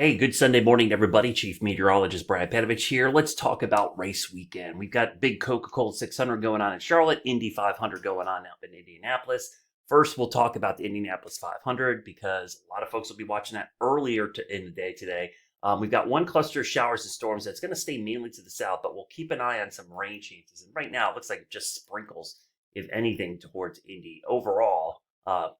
Hey, good Sunday morning, everybody. Chief Meteorologist Brad Panovich here. Let's talk about race weekend. We've got big Coca-Cola 600 going on in Charlotte, Indy 500 going on out in Indianapolis. First, we'll talk about the Indianapolis 500 because a lot of folks will be watching that earlier in the day today. We've got one cluster of showers and storms that's going to stay mainly to the south, but we'll keep an eye on some rain chances. And right now, it looks like it just sprinkles, if anything, towards Indy. Overall,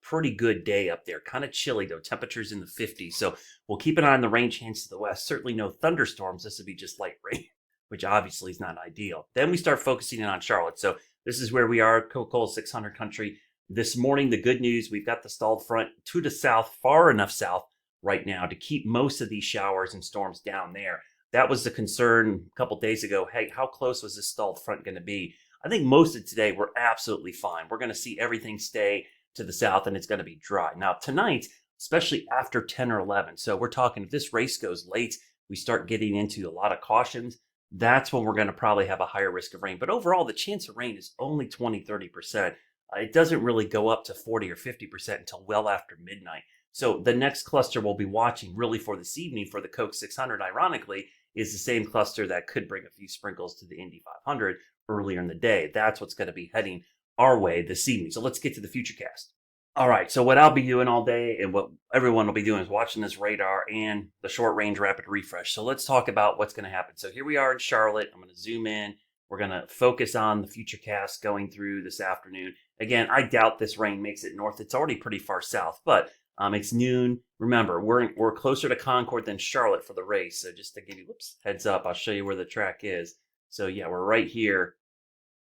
pretty good day up there. Kind of chilly, though. Temperatures in the 50s. So we'll keep an eye on the rain chance to the west. Certainly no thunderstorms. This would be just light rain, which obviously is not ideal. Then we start focusing in on Charlotte. So this is where we are, Coca-Cola 600 country. This morning, the good news, we've got the stalled front to the south, far enough south right now to keep most of these showers and storms down there. That was the concern a couple days ago. Hey, how close was this stalled front going to be? I think most of today we're absolutely fine. We're going to see everything stay to the south and it's going to be dry. Now, tonight, especially after 10 or 11. So we're talking if this race goes late, we start getting into a lot of cautions. That's when we're going to probably have a higher risk of rain. But overall, the chance of rain is only 20, 30%. It doesn't really go up to 40 or 50% until well after midnight. So the next cluster we'll be watching really for this evening for the Coke 600, ironically, is the same cluster that could bring a few sprinkles to the Indy 500 earlier in the day. That's what's going to be heading our way this evening. So let's get to the futurecast. All right, so what I'll be doing all day and what everyone will be doing is watching this radar and the short range rapid refresh. So let's talk about what's going to happen. So here we are in Charlotte. I'm going to zoom in. We're going to focus on the futurecast going through this afternoon. Again, I doubt this rain makes it north. It's already pretty far south, but it's noon. Remember, we're closer to Concord than Charlotte for the race. So just to give you heads up, I'll show you where the track is. So yeah, we're right here.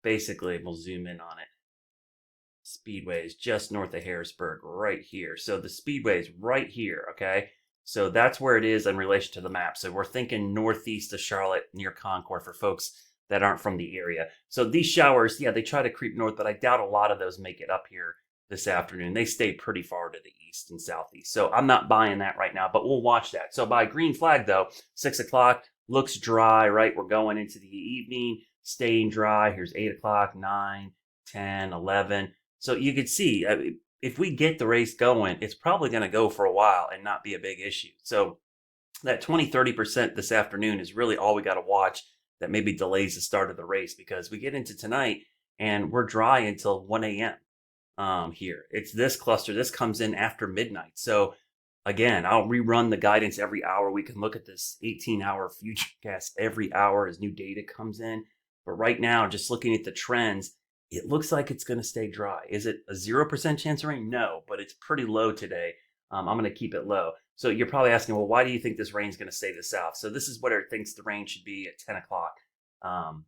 Basically, we'll zoom in on it. Speedway is just north of Harrisburg, right here. So the Speedway is right here, okay? So that's where it is in relation to the map. So we're thinking northeast of Charlotte near Concord for folks that aren't from the area. So these showers, yeah, they try to creep north, but I doubt a lot of those make it up here this afternoon. They stay pretty far to the east and southeast. So I'm not buying that right now, but we'll watch that. So by green flag, though, 6 o'clock looks dry, right? We're going into the evening, staying dry. Here's 8 o'clock, 9, 10, 11. So you could see if we get the race going, it's probably going to go for a while and not be a big issue. So that 20, 30% this afternoon is really all we got to watch that maybe delays the start of the race because we get into tonight and we're dry until 1 a.m. Here. It's this cluster. This comes in after midnight. So again, I'll rerun the guidance every hour. We can look at this 18-hour futurecast every hour as new data comes in. But right now, just looking at the trends, it looks like it's going to stay dry. Is it a 0% chance of rain? No, but it's pretty low today. I'm going to keep it low. So you're probably asking, well, why do you think this rain's going to stay to the south? So this is what it thinks the rain should be at 10 o'clock.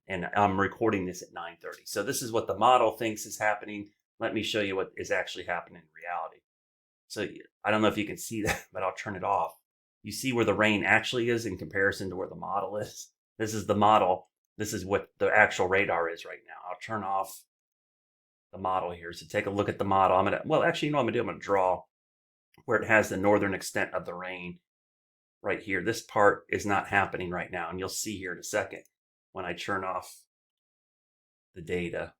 And I'm recording this at 9:30. So this is what the model thinks is happening. Let me show you what is actually happening in reality. So I don't know if you can see that, but I'll turn it off. You see where the rain actually is in comparison to where the model is. This is the model. This is what the actual radar is right now. I'll turn off the model here. So take a look at the model. I'm going to draw where it has the northern extent of the rain right here. This part is not happening right now. And you'll see here in a second when I turn off the data.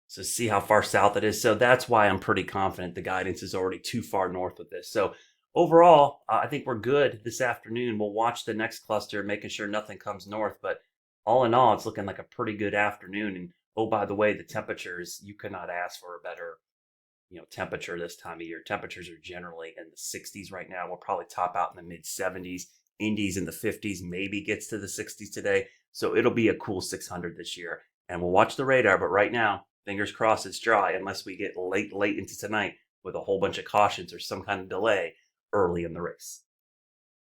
So see how far south it is. So that's why I'm pretty confident the guidance is already too far north with this. So overall, I think we're good this afternoon. We'll watch the next cluster, making sure nothing comes north. But all in all, it's looking like a pretty good afternoon. And oh, by the way, the temperatures, you could not ask for a better, temperature this time of year. Temperatures are generally in the 60s right now. We'll probably top out in the mid 70s. Indies in the 50s, maybe gets to the 60s today. So it'll be a cool 600 this year. And we'll watch the radar. But right now, fingers crossed it's dry unless we get late into tonight with a whole bunch of cautions or some kind of delay early in the race.